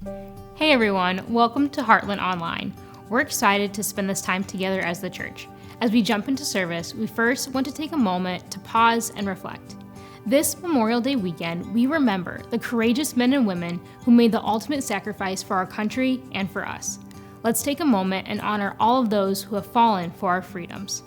Hey everyone, welcome to Heartland Online. We're excited to spend this time together as the church. As we jump into service, we first want to take a moment to pause and reflect. This Memorial Day weekend, we remember the courageous men and women who made the ultimate sacrifice for our country and for us. Let's take a moment and honor all of those who have fallen for our freedoms.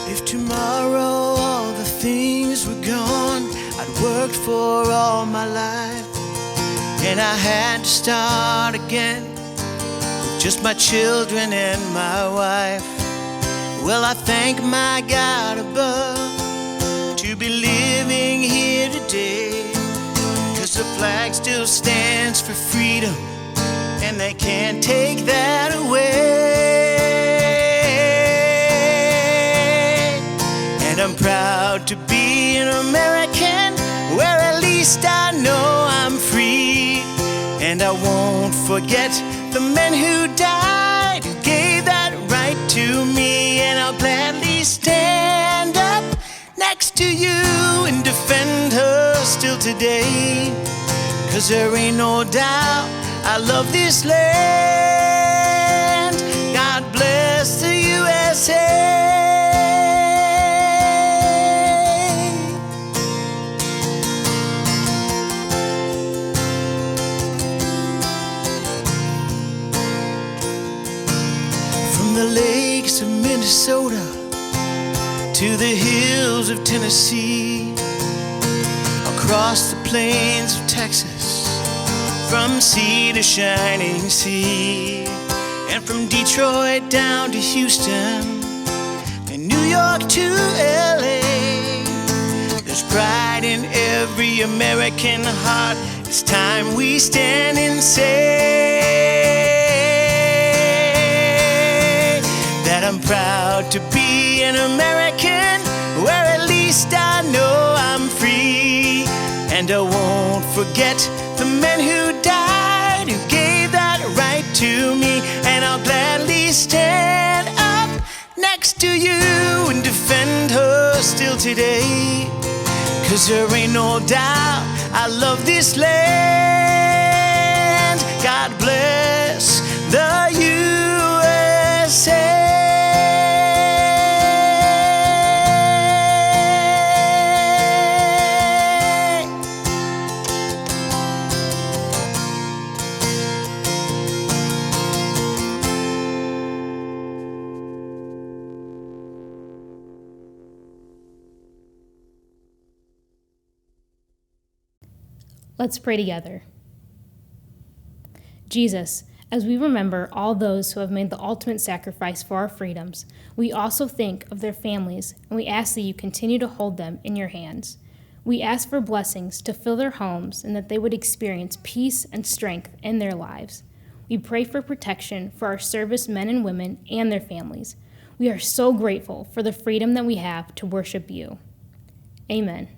If tomorrow all the things were gone I'd worked for all my life, and I had to start again with just my children and my wife, well, I thank my God above to be living here today, 'cause the flag still stands for freedom and they can't take that away. And I'm proud to be an American, where at least I know I'm free. And I won't forget the men who died, who gave that right to me. And I'll gladly stand up next to you and defend her still today, 'cause there ain't no doubt I love this land. God bless the USA. From the lakes of Minnesota to the hills of Tennessee, across the plains of Texas, from sea to shining sea, and from Detroit down to Houston, and New York to LA, there's pride in every American heart. It's time we stand and say that I'm proud to be an American, where at least I know I'm free. And I won't forget the men who died, who gave that right to me. And I'll gladly stand up next to you and defend her still today, 'cause there ain't no doubt I love this land. God bless the USA. Let's pray together. Jesus, as we remember all those who have made the ultimate sacrifice for our freedoms, we also think of their families, and we ask that you continue to hold them in your hands. We ask for blessings to fill their homes and that they would experience peace and strength in their lives. We pray for protection for our service men and women and their families. We are so grateful for the freedom that we have to worship you. Amen.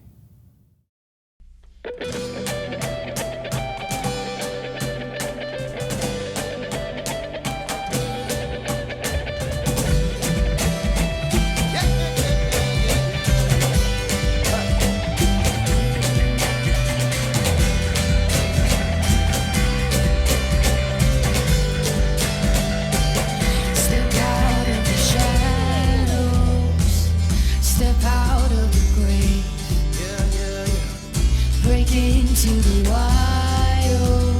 Into the wild,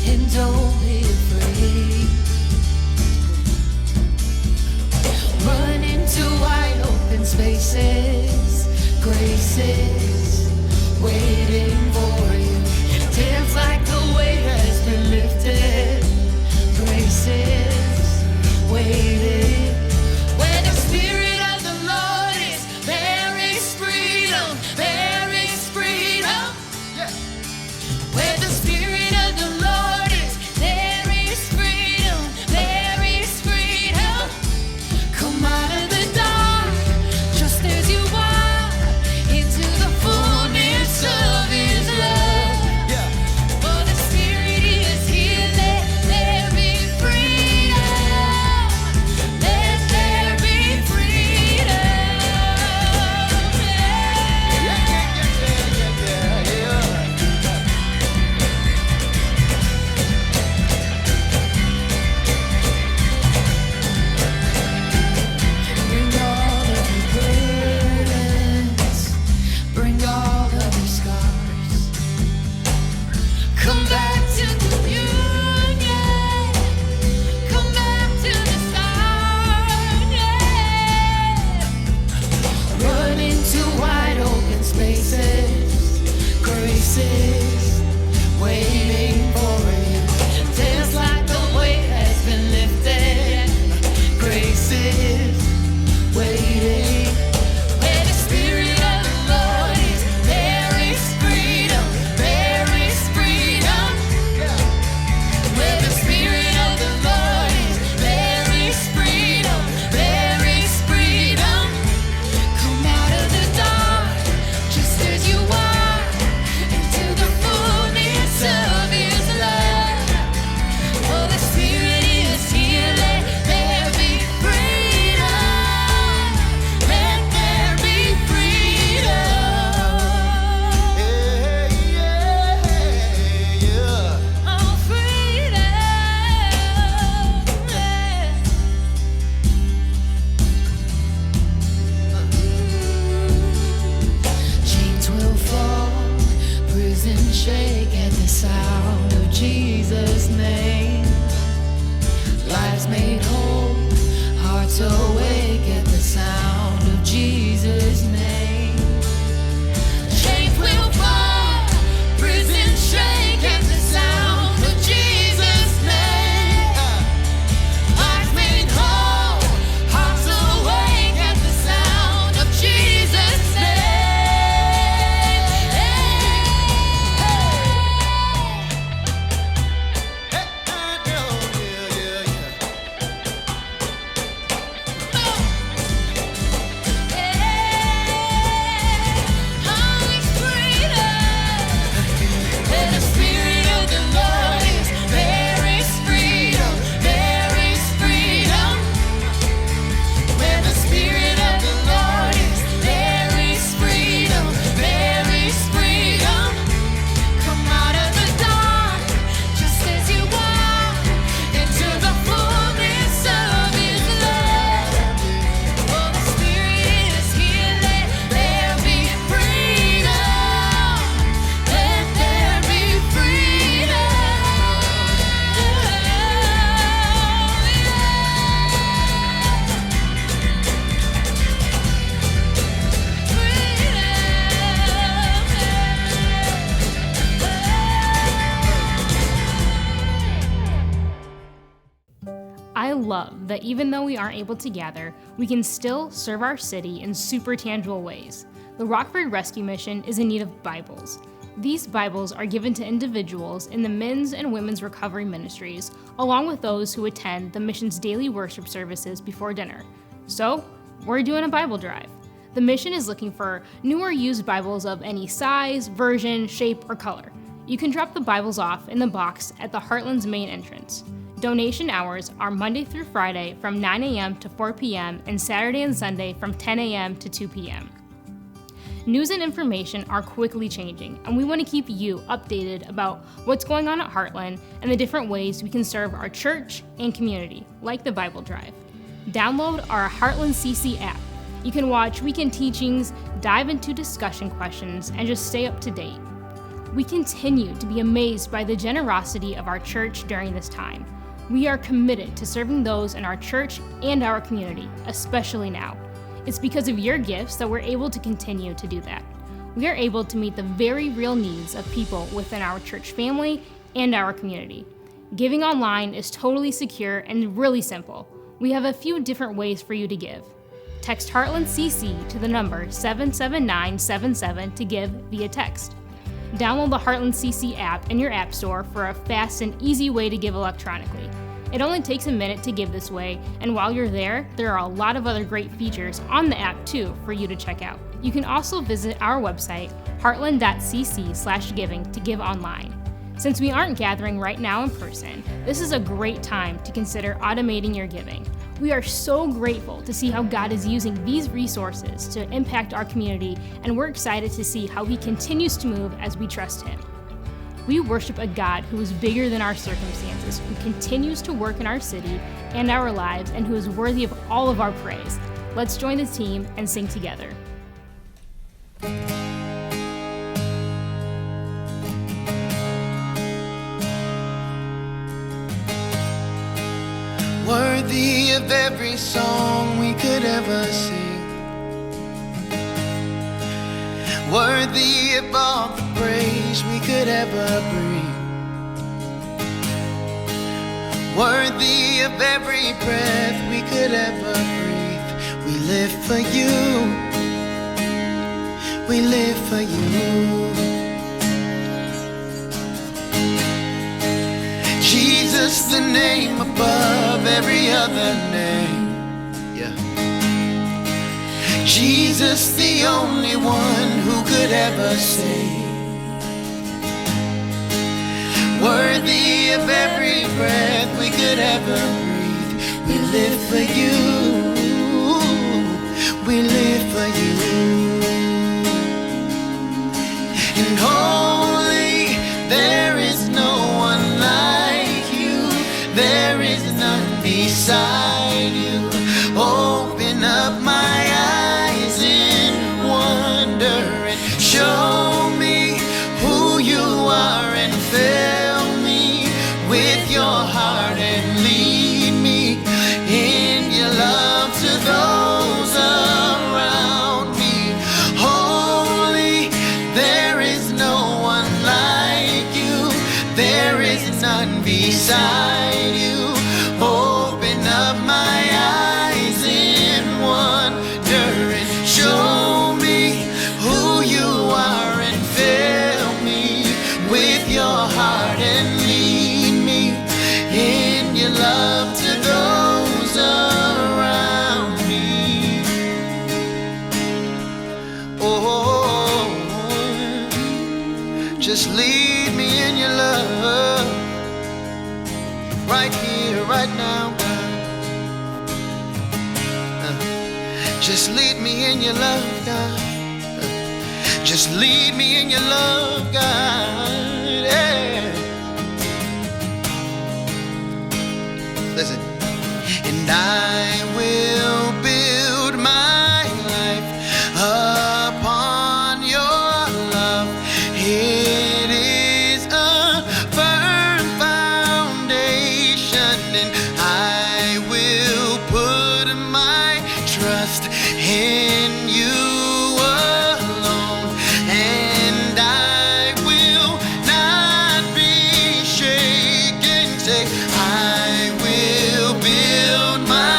and don't be afraid. Run into wide open spaces, graces waiting for you. Dance like the weight has been lifted, graces waiting. Where the Spirit of the Lord is, there is freedom, there is freedom. Where the Spirit of the Lord is, there is freedom, there is freedom. that even though we aren't able to gather, we can still serve our city in super tangible ways. The Rockford Rescue Mission is in need of Bibles. These Bibles are given to individuals in the men's and women's recovery ministries, along with those who attend the mission's daily worship services before dinner. So, we're doing a Bible drive. The mission is looking for new or used Bibles of any size, version, shape, or color. You can drop the Bibles off in the box at the Heartland's main entrance. Donation hours are Monday through Friday from 9 a.m. to 4 p.m. and Saturday and Sunday from 10 a.m. to 2 p.m. News and information are quickly changing, and we want to keep you updated about what's going on at Heartland and the different ways we can serve our church and community, like the Bible Drive. Download our Heartland CC app. You can watch weekend teachings, dive into discussion questions, and just stay up to date. We continue to be amazed by the generosity of our church during this time. We are committed to serving those in our church and our community, especially now. It's because of your gifts that we're able to continue to do that. We are able to meet the very real needs of people within our church family and our community. Giving online is totally secure and really simple. We have a few different ways for you to give. Text Heartland CC to the number 77977 to give via text. Download the Heartland CC app in your app store for a fast and easy way to give electronically. It only takes a minute to give this way, and while you're there are a lot of other great features on the app too for you to check out. You can also visit our website, heartland.cc/giving, to give online. Since we aren't gathering right now in person, this is a great time to consider automating your giving. We are so grateful to see how God is using these resources to impact our community, and we're excited to see how He continues to move as we trust Him. We worship a God who is bigger than our circumstances, who continues to work in our city and our lives, and who is worthy of all of our praise. Let's join the team and sing together. Worthy of every song we could ever sing, worthy of all the praise we could ever bring, worthy of every breath we could ever breathe. We live for you, we live for you. Jesus, the name above every other name. Yeah. Jesus, the only one who could ever save. Worthy of every breath we could ever breathe. We live for you. We live for you. And holy, there is no one like you. There is none beside you. Open up my eyes in wonder and show me who you are, and fill me with your heart and lead me in your love to those around me. Holy, there is no one like you. There is none beside you. Open up my eyes in wonder and show me who you are, and fill me with your heart and lead me in your love to those around me. Oh, just lead me in your love, right here, right now, God. Just lead me in your love, God. Just lead me in your love, God. Yeah. Listen. And I will build my life upon your love. It is a firm foundation, and I will put my trust in you alone, and I will not be shaken. Say, I will build my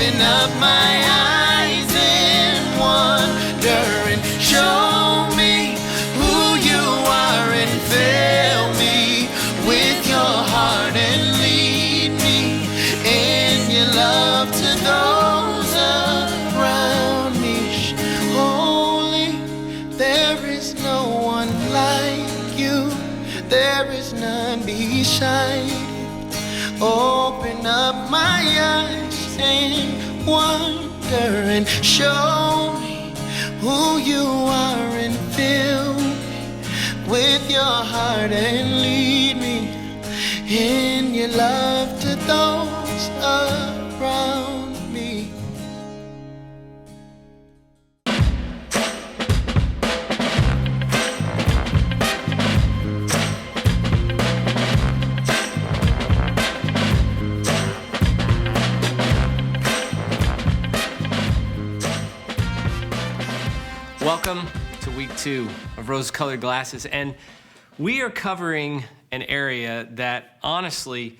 Open up my eyes in wonder and show me who you are and fill me with your heart and lead me in your love to those around me. Holy, there is no one like you. There is none beside you. Open up my eyes in wonder and show me who you are and fill me with your heart and lead me in your love to those around me. Welcome to week 2 of Rose-Colored Glasses, and we are covering an area that, honestly,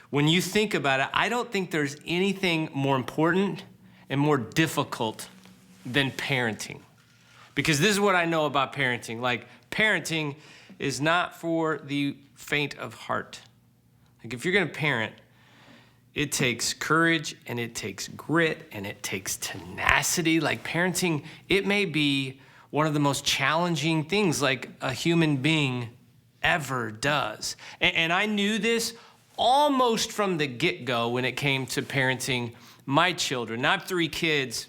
when you think about it, I don't think there's anything more important and more difficult than parenting. Because this is what I know about parenting. Like, parenting is not for the faint of heart. Like, if you're gonna parent, it takes courage, and it takes grit, and it takes tenacity. Like, parenting, it may be one of the most challenging things like a human being ever does. And I knew this almost from the get-go when it came to parenting my children. Now, I have 3 kids,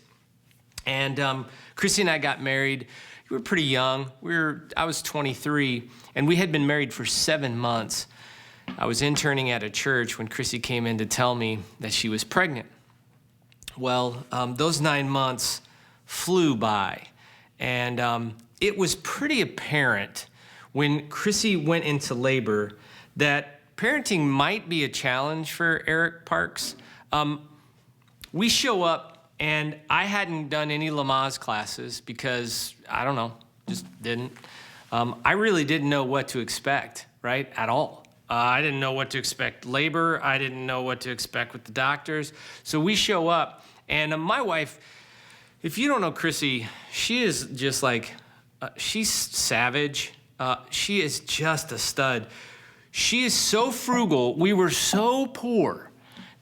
and Chrissy and I got married. We were pretty young. I was 23, and we had been married for 7 months. I was interning at a church when Chrissy came in to tell me that she was pregnant. Well, those 9 months flew by, and it was pretty apparent when Chrissy went into labor that parenting might be a challenge for Eric Parks. We show up, and I hadn't done any Lamaze classes because, I don't know, just didn't. I really didn't know what to expect, right, at all. I didn't know what to expect labor. I didn't know what to expect with the doctors. So we show up, and my wife, if you don't know Chrissy, she is just like, she's savage. She is just a stud. She is so frugal. We were so poor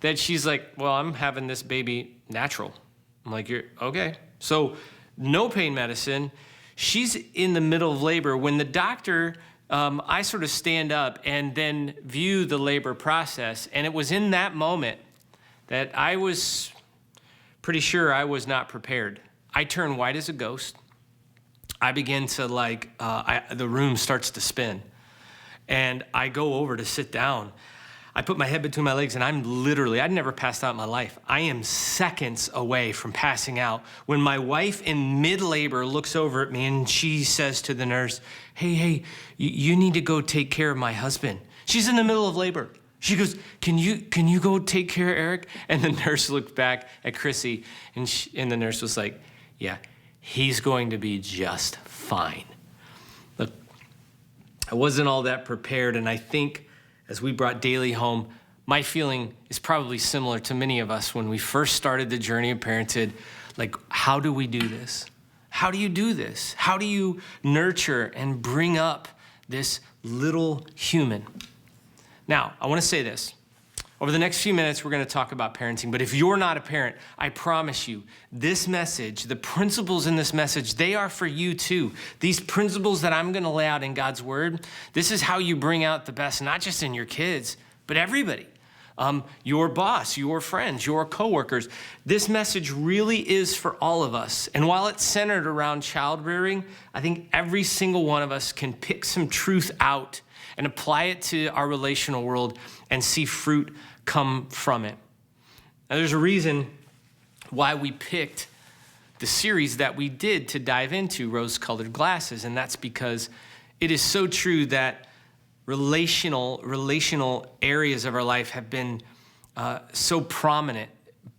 that she's like, well, I'm having this baby natural. I'm like, you're okay. So no pain medicine. She's in the middle of labor. When the doctor, I sort of stand up and then view the labor process. And it was in that moment that I was pretty sure I was not prepared. I turned white as a ghost. I begin to the room starts to spin. And I go over to sit down. I put my head between my legs, and I'd never passed out in my life. I am seconds away from passing out when my wife in mid-labor looks over at me and she says to the nurse, hey, you need to go take care of my husband. She's in the middle of labor. She goes, can you go take care of Eric? And the nurse looked back at Chrissy, and the nurse was like, yeah, he's going to be just fine. Look, I wasn't all that prepared, and I think as we brought Daly home, my feeling is probably similar to many of us when we first started the journey of parenthood. Like, how do we do this? How do you do this? How do you nurture and bring up this little human? Now, I want to say this. Over the next few minutes, we're going to talk about parenting, but if you're not a parent, I promise you, this message, the principles in this message, they are for you too. These principles that I'm going to lay out in God's word, this is how you bring out the best, not just in your kids, but everybody. Your boss, your friends, your coworkers. This message really is for all of us. And while it's centered around child rearing, I think every single one of us can pick some truth out and apply it to our relational world and see fruit come from it. Now, there's a reason why we picked the series that we did to dive into Rose-Colored Glasses, and that's because it is so true that relational areas of our life have been so prominent,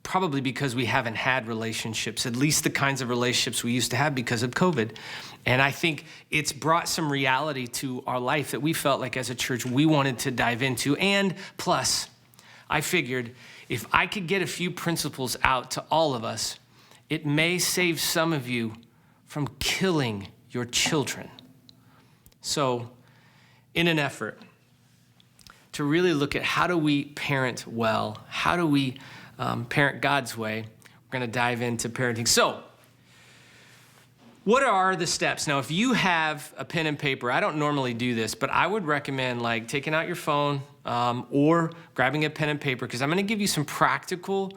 probably because we haven't had relationships, at least the kinds of relationships we used to have because of COVID. And I think it's brought some reality to our life that we felt like as a church we wanted to dive into. And plus, I figured if I could get a few principles out to all of us, it may save some of you from killing your children. So, in an effort to really look at how do we parent well, how do we parent God's way, we're going to dive into parenting. So, what are the steps? Now, if you have a pen and paper, I don't normally do this, but I would recommend like taking out your phone or grabbing a pen and paper, because I'm going to give you some practical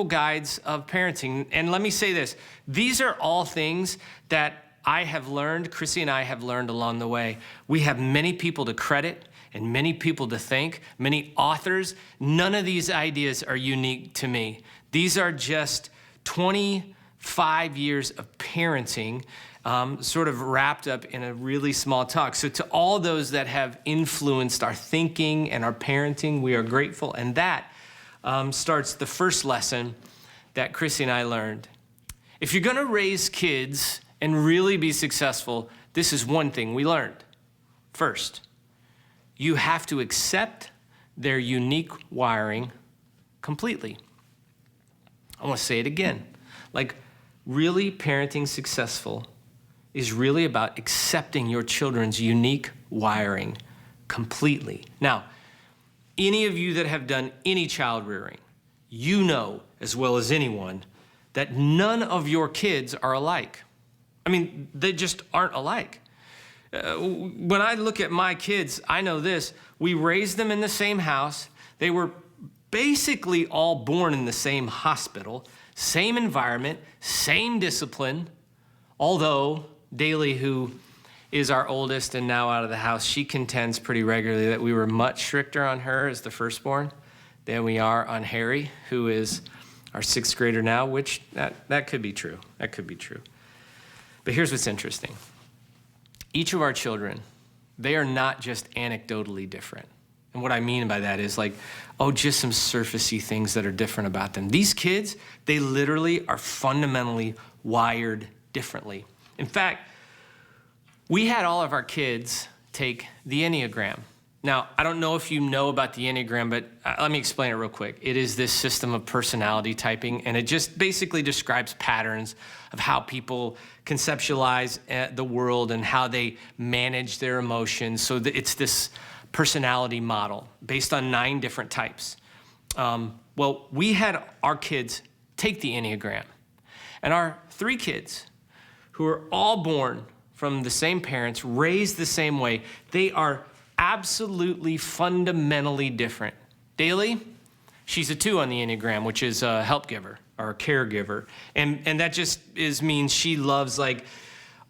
guides of parenting. And let me say this, these are all things that I have learned, Chrissy and I have learned along the way. We have many people to credit and many people to thank, many authors. None of these ideas are unique to me. These are just 25 years of parenting, sort of wrapped up in a really small talk. So to all those that have influenced our thinking and our parenting, we are grateful. And that starts the first lesson that Chrissy and I learned. If you're gonna raise kids and really be successful, this is one thing we learned. First, you have to accept their unique wiring completely. I want to say it again. Like, really parenting successful is really about accepting your children's unique wiring completely. Now, any of you that have done any child rearing, you know as well as anyone that none of your kids are alike. I mean, they just aren't alike. When I look at my kids, I know this. We raised them in the same house. They were basically all born in the same hospital, same environment, same discipline. Although Daly, who is our oldest and now out of the house, she contends pretty regularly that we were much stricter on her as the firstborn than we are on Harry, who is our 6th grader now, which that could be true. That could be true. But here's what's interesting. Each of our children, they are not just anecdotally different. And what I mean by that is like, just some surfacey things that are different about them. These kids, they literally are fundamentally wired differently. In fact, we had all of our kids take the Enneagram. Now, I don't know if you know about the Enneagram, but let me explain it real quick. It is this system of personality typing, and it just basically describes patterns of how people conceptualize the world and how they manage their emotions. So it's this personality model based on 9 different types. Well, we had our kids take the Enneagram, and our 3 kids, who are all born from the same parents, raised the same way, they are absolutely fundamentally different. Daly, she's a 2 on the Enneagram, which is a help giver or a caregiver. And that just means she loves like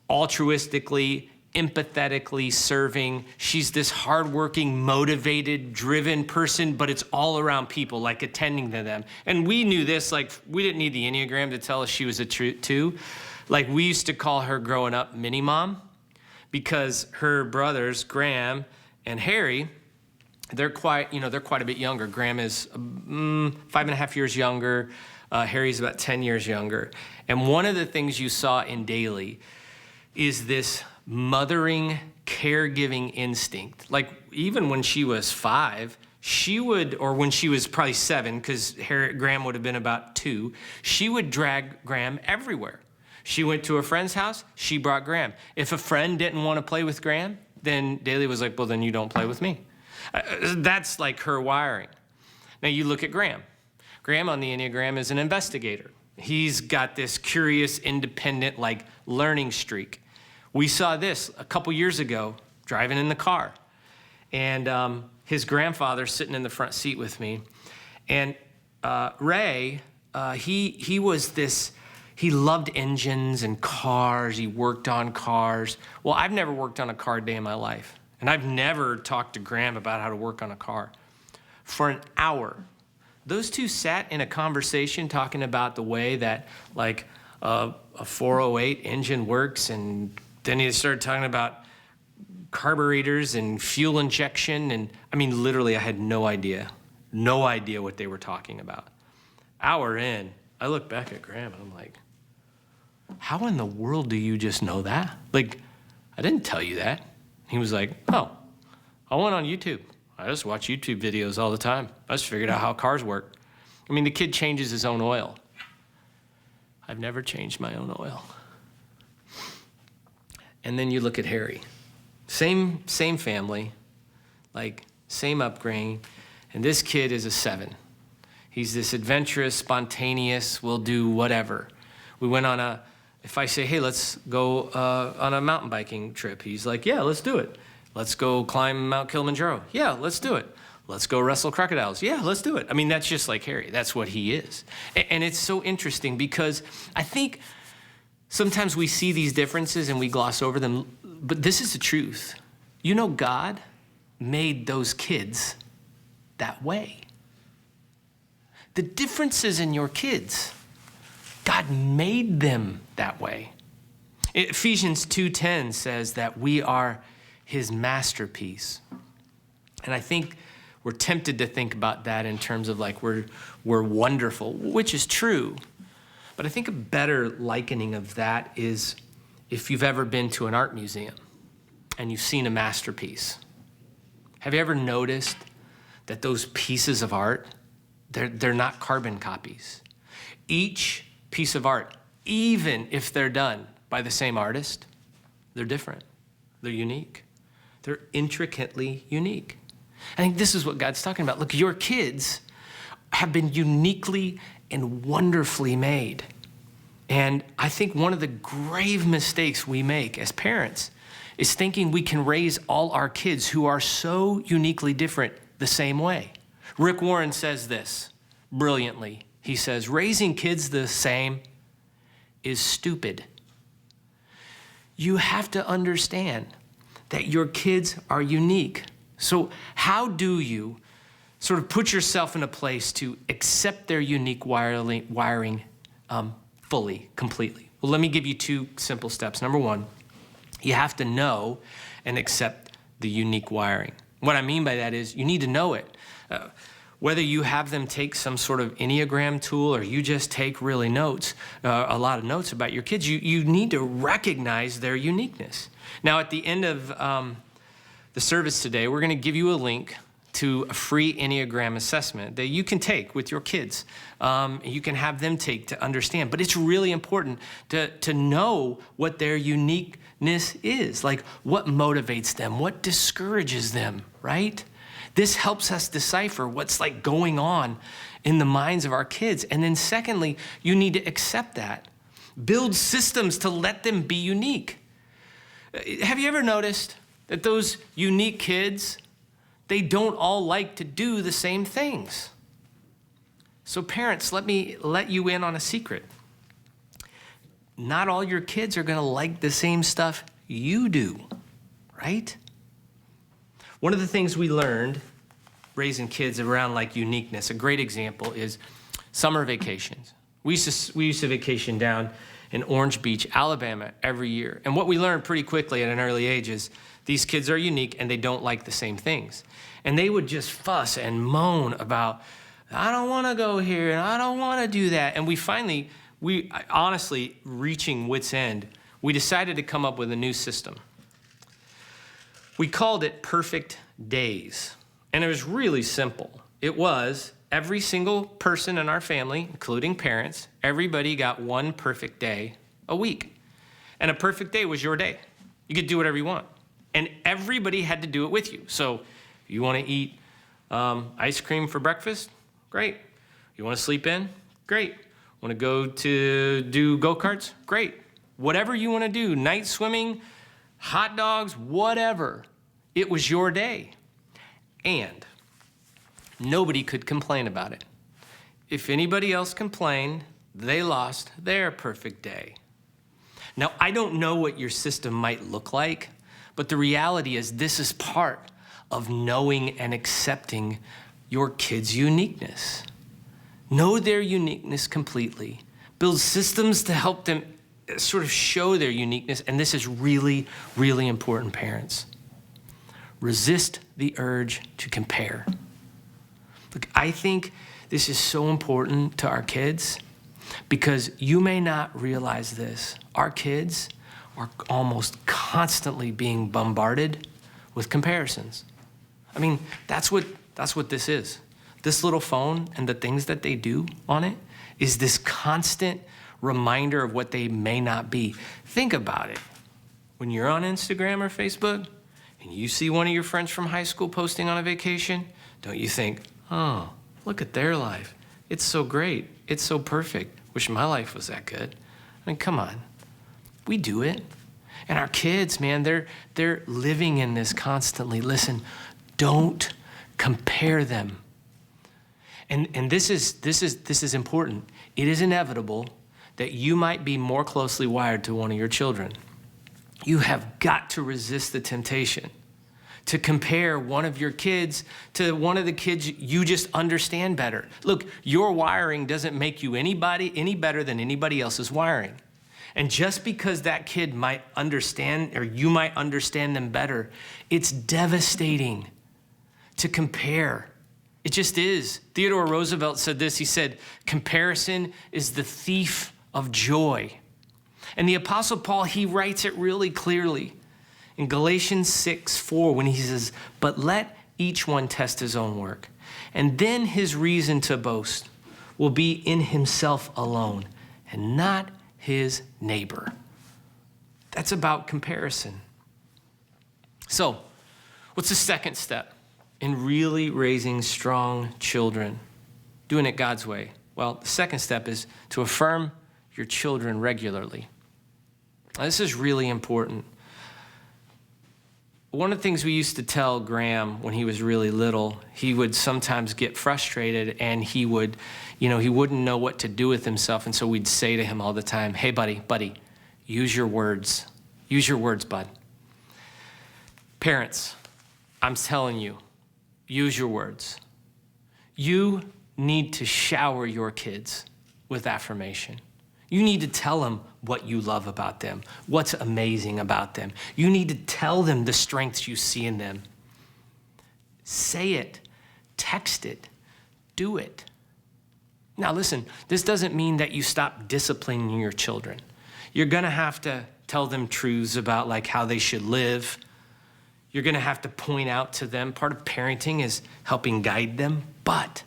altruistically, empathetically serving. She's this hardworking, motivated, driven person, but it's all around people, like attending to them. And we knew this, like we didn't need the Enneagram to tell us she was a 2. Like we used to call her growing up mini mom, because her brothers, Graham and Harry, they're quite a bit younger. Graham is 5.5 years younger. Harry's about 10 years younger. And one of the things you saw in Daly is this mothering, caregiving instinct. Like even when she was 5, or when she was probably 7, because Graham would have been about 2, she would drag Graham everywhere. She went to a friend's house, she brought Graham. If a friend didn't want to play with Graham, then Daly was like, well, then you don't play with me. That's like her wiring. Now you look at Graham. Graham on the Enneagram is an investigator. He's got this curious, independent, like learning streak. We saw this a couple years ago, driving in the car. And his grandfather sitting in the front seat with me. And Ray, he was this, he loved engines and cars. He worked on cars. Well, I've never worked on a car a day in my life. And I've never talked to Graham about how to work on a car. For an hour, those two sat in a conversation talking about the way that like a 408 engine works. And then he started talking about carburetors and fuel injection. And I mean, literally, I had no idea what they were talking about. Hour in, I look back at Graham and I'm like, how in the world do you just know that? Like, I didn't tell you that. He was like, oh, I went on YouTube. I just watch YouTube videos all the time. I just figured out how cars work. I mean, the kid changes his own oil. I've never changed my own oil. And then you look at Harry. Same family, like same upbringing, and this kid is a 7. He's this adventurous, spontaneous, will do whatever. We went on if I say, hey, let's go on a mountain biking trip, he's like, yeah, let's do it. Let's go climb Mount Kilimanjaro. Yeah, let's do it. Let's go wrestle crocodiles. Yeah, let's do it. I mean, that's just like Harry. That's what he is. And it's so interesting because I think sometimes we see these differences and we gloss over them, but this is the truth. You know, God made those kids that way. The differences in your kids, God made them that way. Ephesians 2:10 says that we are his masterpiece. And I think we're tempted to think about that in terms of like we're wonderful, which is true. But I think a better likening of that is if you've ever been to an art museum and you've seen a masterpiece. Have you ever noticed that those pieces of art, they're not carbon copies? Each piece of art, even if they're done by the same artist, they're different. They're unique. They're intricately unique. I think this is what God's talking about. Look, your kids have been uniquely and wonderfully made. And I think one of the grave mistakes we make as parents is thinking we can raise all our kids who are so uniquely different the same way. Rick Warren says this brilliantly. He says, raising kids the same is stupid. You have to understand that your kids are unique. So how do you sort of put yourself in a place to accept their unique wiring fully, completely? Well, let me give you 2 simple steps. Number 1, you have to know and accept the unique wiring. What I mean by that is you need to know it. Whether you have them take some sort of Enneagram tool or you just take really notes, a lot of notes about your kids, you need to recognize their uniqueness. Now, at the end of the service today, we're going to give you a link to a free Enneagram assessment that you can take with your kids. You can have them take to understand. But it's really important to know what their uniqueness is, like what motivates them, what discourages them, right? This helps us decipher what's like going on in the minds of our kids. And then secondly, you need to accept that. Build systems to let them be unique. Have you ever noticed that those unique kids, they don't all like to do the same things? So parents, let me let you in on a secret. Not all your kids are gonna like the same stuff you do, right? One of the things we learned raising kids around like uniqueness, a great example is summer vacations. We used to vacation down in Orange Beach, Alabama every year. And what we learned pretty quickly at an early age is these kids are unique and they don't like the same things. And they would just fuss and moan about, I don't want to go here and I don't want to do that. And we honestly, reaching wit's end, we decided to come up with a new system. We called it Perfect Days. And it was really simple. It was every single person in our family, including parents, everybody got one perfect day a week. And a perfect day was your day. You could do whatever you want. And everybody had to do it with you. So you want to eat ice cream for breakfast? Great. You want to sleep in? Great. Want to go to do go-karts? Great. Whatever you want to do, night swimming, hot dogs, whatever. It was your day. And nobody could complain about it. If anybody else complained, they lost their perfect day. Now, I don't know what your system might look like, but the reality is this is part of knowing and accepting your kids' uniqueness. Know their uniqueness completely. Build systems to help them sort of show their uniqueness, and this is really, really important, parents. Resist the urge to compare. Look, I think this is so important to our kids because you may not realize this. Our kids are almost constantly being bombarded with comparisons. I mean, that's what this is. This little phone and the things that they do on it is this constant reminder of what they may not be. Think about it. When you're on Instagram or Facebook and you see one of your friends from high school posting on a vacation, don't you think, oh, look at their life. It's so great. It's so perfect. Wish my life was that good. I mean, come on. We do it. And our kids, man, they're living in this constantly. Listen, don't compare them. And this is important. It is inevitable that you might be more closely wired to one of your children. You have got to resist the temptation to compare one of your kids to one of the kids you just understand better. Look, your wiring doesn't make you any better than anybody else's wiring. And just because that kid might understand, or you might understand them better, it's devastating to compare. It just is. Theodore Roosevelt said this. He said, comparison is the thief of joy. And the Apostle Paul, he writes it really clearly in Galatians 6:4 when he says, but let each one test his own work, and then his reason to boast will be in himself alone and not his neighbor. That's about comparison. So, what's the second step in really raising strong children, doing it God's way? Well, the second step is to affirm your children regularly. Now, this is really important. One of the things we used to tell Graham when he was really little, he would sometimes get frustrated and he would, he wouldn't know what to do with himself. And so we'd say to him all the time, hey, buddy, use your words. Use your words, bud. Parents, I'm telling you, use your words. You need to shower your kids with affirmation. You need to tell them what you love about them, what's amazing about them. You need to tell them the strengths you see in them. Say it, text it, do it. Now listen, this doesn't mean that you stop disciplining your children. You're gonna have to tell them truths about like how they should live. You're gonna have to point out to them. Part of parenting is helping guide them, but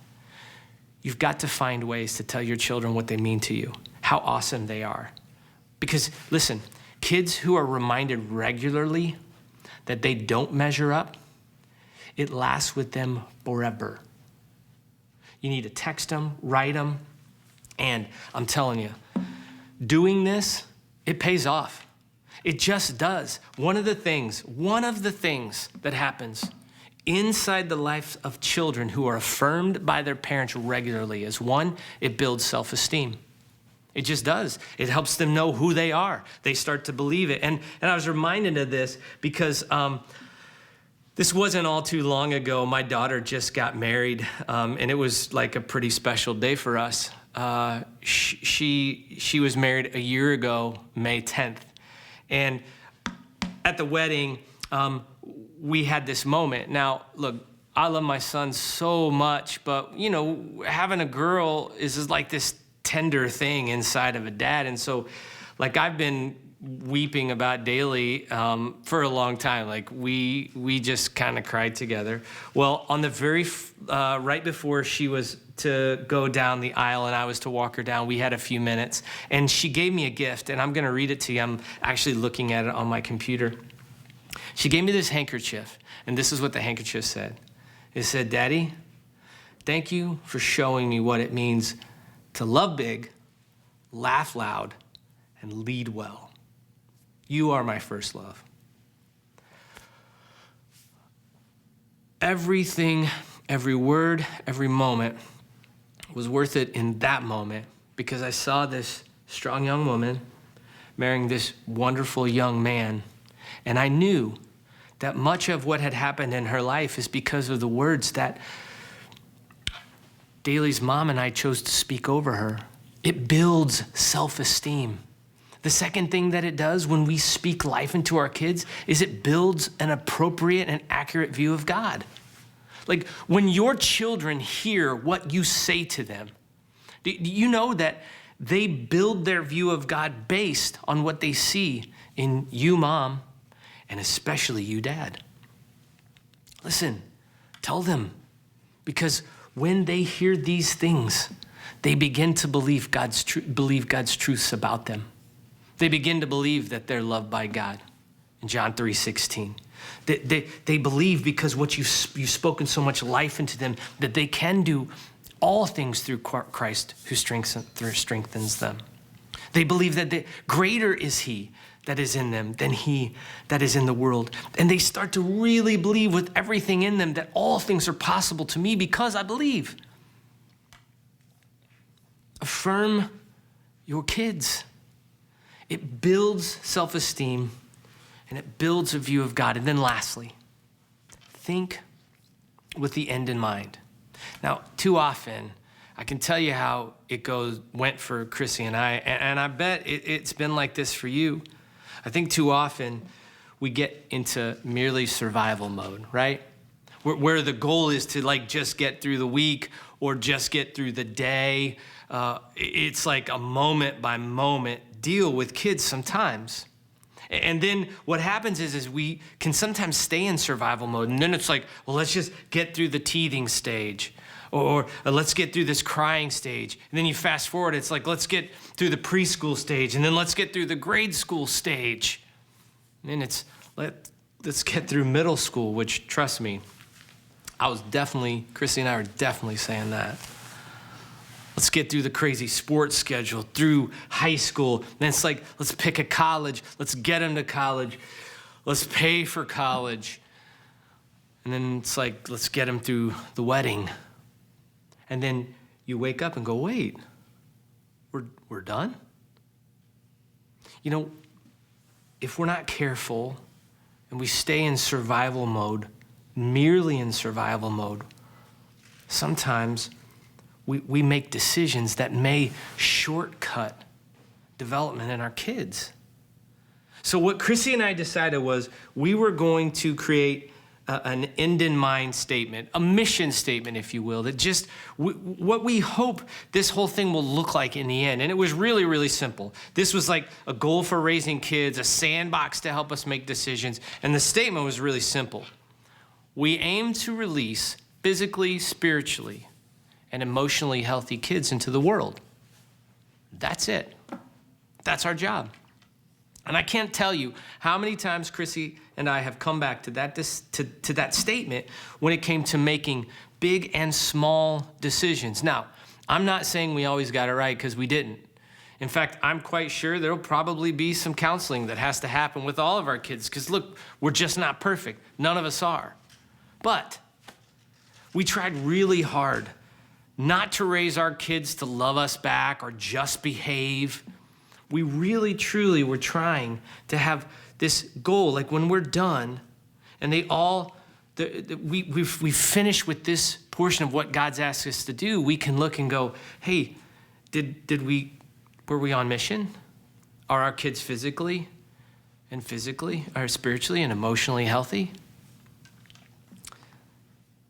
you've got to find ways to tell your children what they mean to you, how awesome they are. Because listen, kids who are reminded regularly that they don't measure up, it lasts with them forever. You need to text them, write them, and I'm telling you, doing this, it pays off. It just does. One of the things that happens inside the lives of children who are affirmed by their parents regularly is one, it builds self-esteem. It just does. It helps them know who they are. They start to believe it. And I was reminded of this because this wasn't all too long ago. My daughter just got married, and it was like a pretty special day for us. She was married a year ago, May 10th. And at the wedding, we had this moment. Now, look, I love my son so much, but, having a girl is like this tender thing inside of a dad. And so, like, I've been weeping about Daly for a long time. Like, we just kind of cried together. Well, on the very, right before she was to go down the aisle and I was to walk her down, we had a few minutes. And she gave me a gift, and I'm going to read it to you. I'm actually looking at it on my computer. She gave me this handkerchief, and this is what the handkerchief said. It said, Daddy, thank you for showing me what it means to love big, laugh loud, and lead well. You are my first love. Everything, every word, every moment was worth it in that moment because I saw this strong young woman marrying this wonderful young man, and I knew that much of what had happened in her life is because of the words that Daly's mom and I chose to speak over her. It builds self-esteem. The second thing that it does when we speak life into our kids is it builds an appropriate and accurate view of God. Like when your children hear what you say to them, do you know that they build their view of God based on what they see in you, mom, and especially you, dad? Listen, Tell them, because when they hear these things, they begin to believe God's truths about them. They begin to believe that they're loved by God. In John 3:16, they believe because what you've spoken so much life into them that they can do all things through Christ who strengthens them. They believe that greater is he that is in them than he that is in the world. And they start to really believe with everything in them that all things are possible to me because I believe. Affirm your kids. It builds self-esteem and it builds a view of God. And then lastly, think with the end in mind. Now, too often, I can tell you how it went for Chrissy and I, and I bet it's been like this for you. I think too often we get into merely survival mode, right? Where the goal is to like just get through the week or just get through the day. It's like a moment by moment deal with kids sometimes. And then what happens is we can sometimes stay in survival mode. And then it's like, well, let's just get through the teething stage. Or let's get through this crying stage. And then you fast forward, it's like, let's get through the preschool stage. And then let's get through the grade school stage. And then it's, let's get through middle school, which, trust me, Chrissy and I were definitely saying that. Let's get through the crazy sports schedule, through high school. Then it's like, let's pick a college. Let's get them to college. Let's pay for college. And then it's like, let's get them through the wedding. And then you wake up and go, wait, we're done? You know, if we're not careful and we stay in survival mode, merely in survival mode, sometimes we make decisions that may shortcut development in our kids. So what Chrissy and I decided was we were going to create an end in mind statement, a mission statement, if you will, that just what we hope this whole thing will look like in the end. And it was really, really simple. This was like a goal for raising kids, a sandbox to help us make decisions. And the statement was really simple. We aim to release physically, spiritually, and emotionally healthy kids into the world. That's it. That's our job. And I can't tell you how many times Chrissy and I have come back to that statement when it came to making big and small decisions. Now, I'm not saying we always got it right, because we didn't. In fact, I'm quite sure there'll probably be some counseling that has to happen with all of our kids, because look, we're just not perfect. None of us are. But we tried really hard not to raise our kids to love us back or just behave. We really, truly were trying to have this goal, like when we're done and we finish with this portion of what God's asked us to do, we can look and go, hey, were we on mission? Are our kids physically or spiritually and emotionally healthy?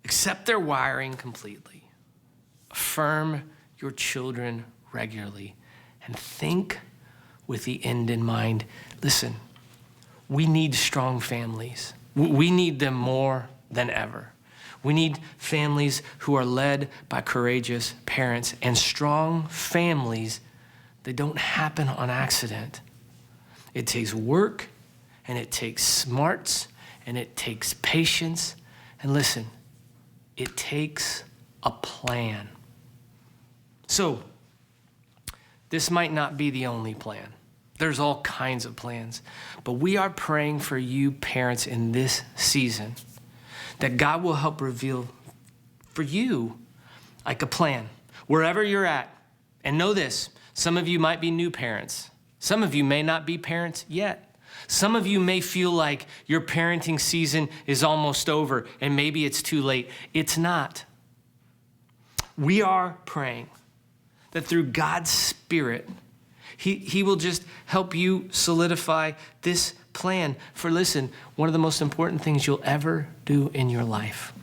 Accept their wiring completely. Affirm your children regularly and think with the end in mind. Listen, we need strong families. We need them more than ever. We need families who are led by courageous parents, and strong families that don't happen on accident. It takes work, and it takes smarts, and it takes patience. And listen, it takes a plan. So, this might not be the only plan. There's all kinds of plans. But we are praying for you parents in this season that God will help reveal for you like a plan wherever you're at. And know this, some of you might be new parents. Some of you may not be parents yet. Some of you may feel like your parenting season is almost over and maybe it's too late. It's not. We are praying that through God's Spirit, He will just help you solidify this plan for, listen, one of the most important things you'll ever do in your life.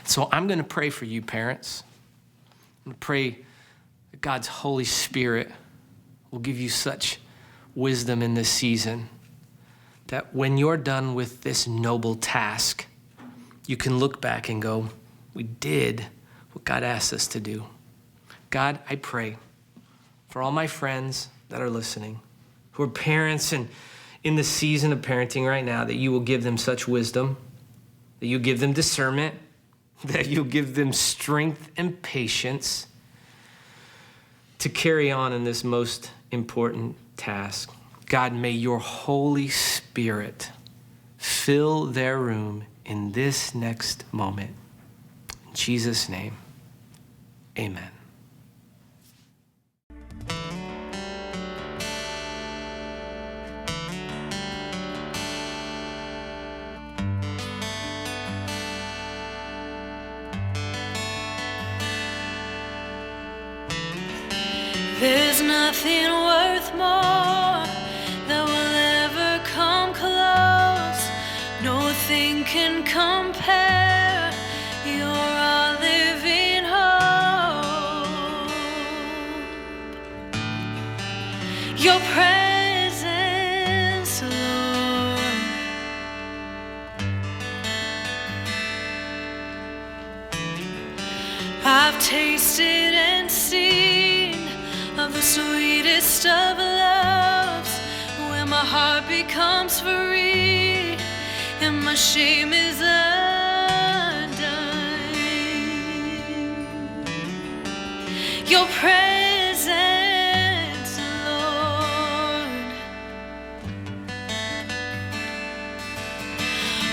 So I'm going to pray for you, parents. I'm going to pray that God's Holy Spirit will give you such wisdom in this season that when you're done with this noble task, you can look back and go, we did what God asked us to do. God, I pray for all my friends that are listening, who are parents and in the season of parenting right now, that you will give them such wisdom, that you give them discernment, that you'll give them strength and patience to carry on in this most important task. God, may your Holy Spirit fill their room in this next moment. In Jesus' name, amen. There's nothing worth more that will ever come close. Nothing can compare. You're our living hope. Your presence, Lord. I've tasted and seen of the sweetest of loves, when my heart becomes free and my shame is undone. Your presence, Lord.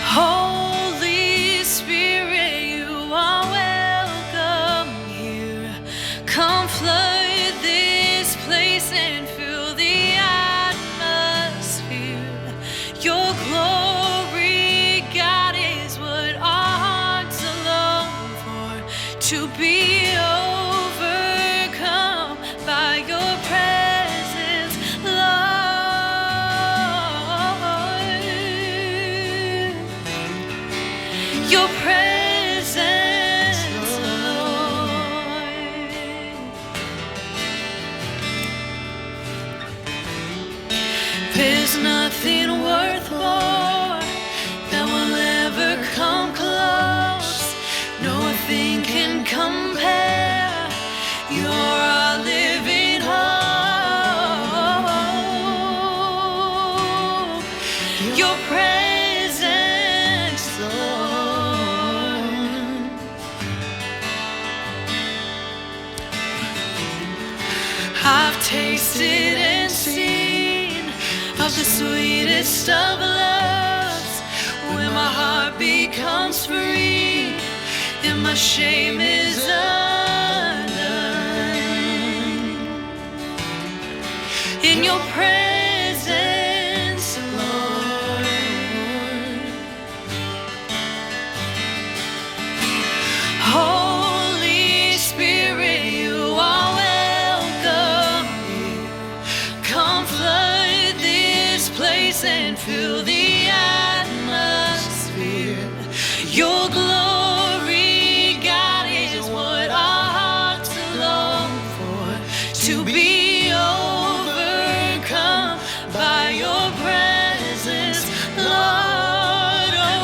Holy Spirit, you are welcome here. Come flood place and fill the atmosphere. Your glory, God, is what our hearts long for, to be overcome by your presence, Lord. Your presence, Lord. There's nothing worth more that will ever come close. Nothing can compare. You're our living hope. Your presence, Lord. I've tasted and seen of the sweetest of loves, when my heart becomes free and my shame is undone. In your presence, Lord. Holy Spirit, you are welcome here. Come flood this place and fill the atmosphere. Your glory, God, is what our hearts long for, to be overcome by your presence, Lord. Oh,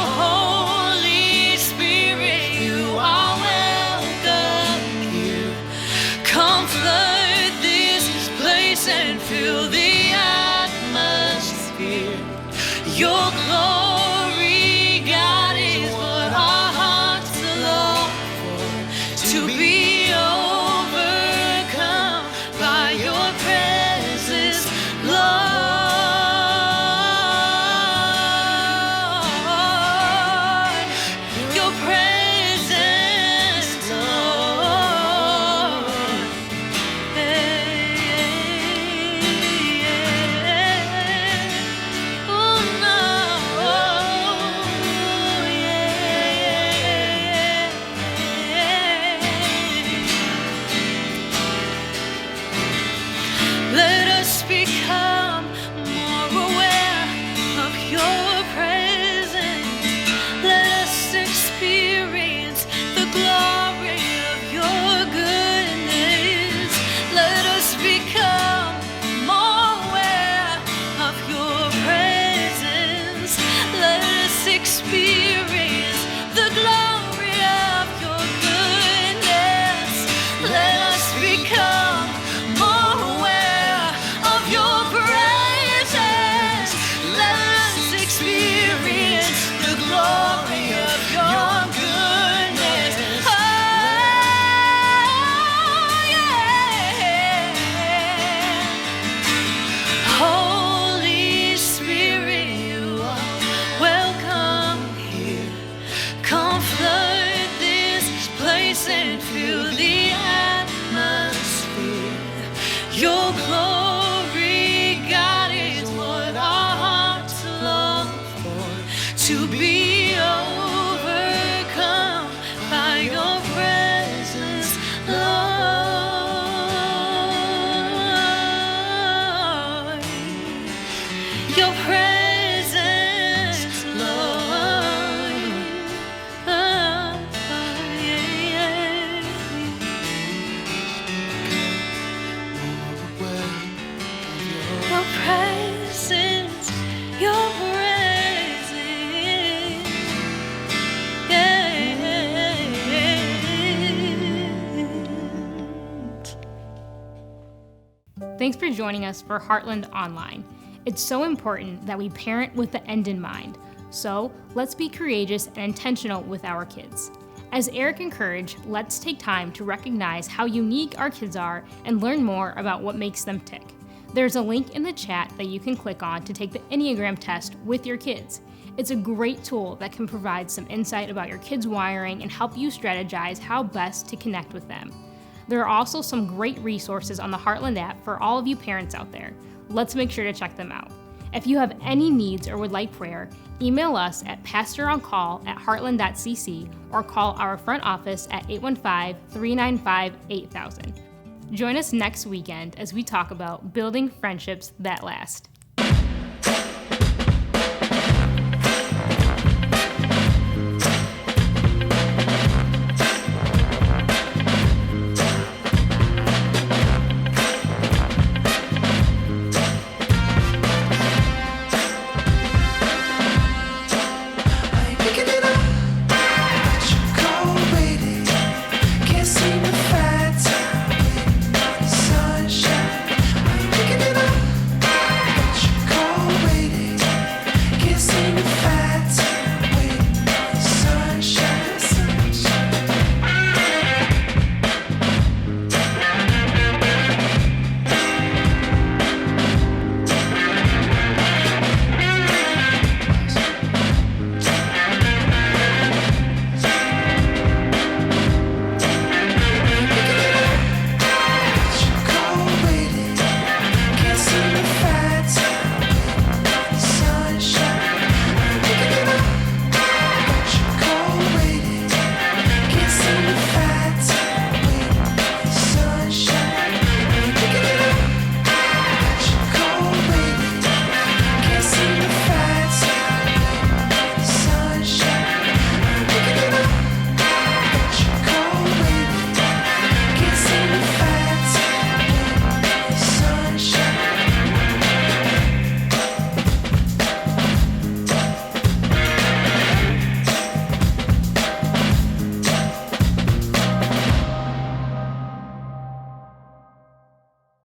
Holy Spirit, you are welcome here. Come flood this place and fill the atmosphere. Your Thanks for joining us for Heartland Online. It's so important that we parent with the end in mind. So let's be courageous and intentional with our kids. As Eric encouraged, let's take time to recognize how unique our kids are and learn more about what makes them tick. There's a link in the chat that you can click on to take the Enneagram test with your kids. It's a great tool that can provide some insight about your kids' wiring and help you strategize how best to connect with them. There are also some great resources on the Heartland app for all of you parents out there. Let's make sure to check them out. If you have any needs or would like prayer, email us at pastoronCall@heartland.cc or call our front office at 815-395-8000. Join us next weekend as we talk about building friendships that last.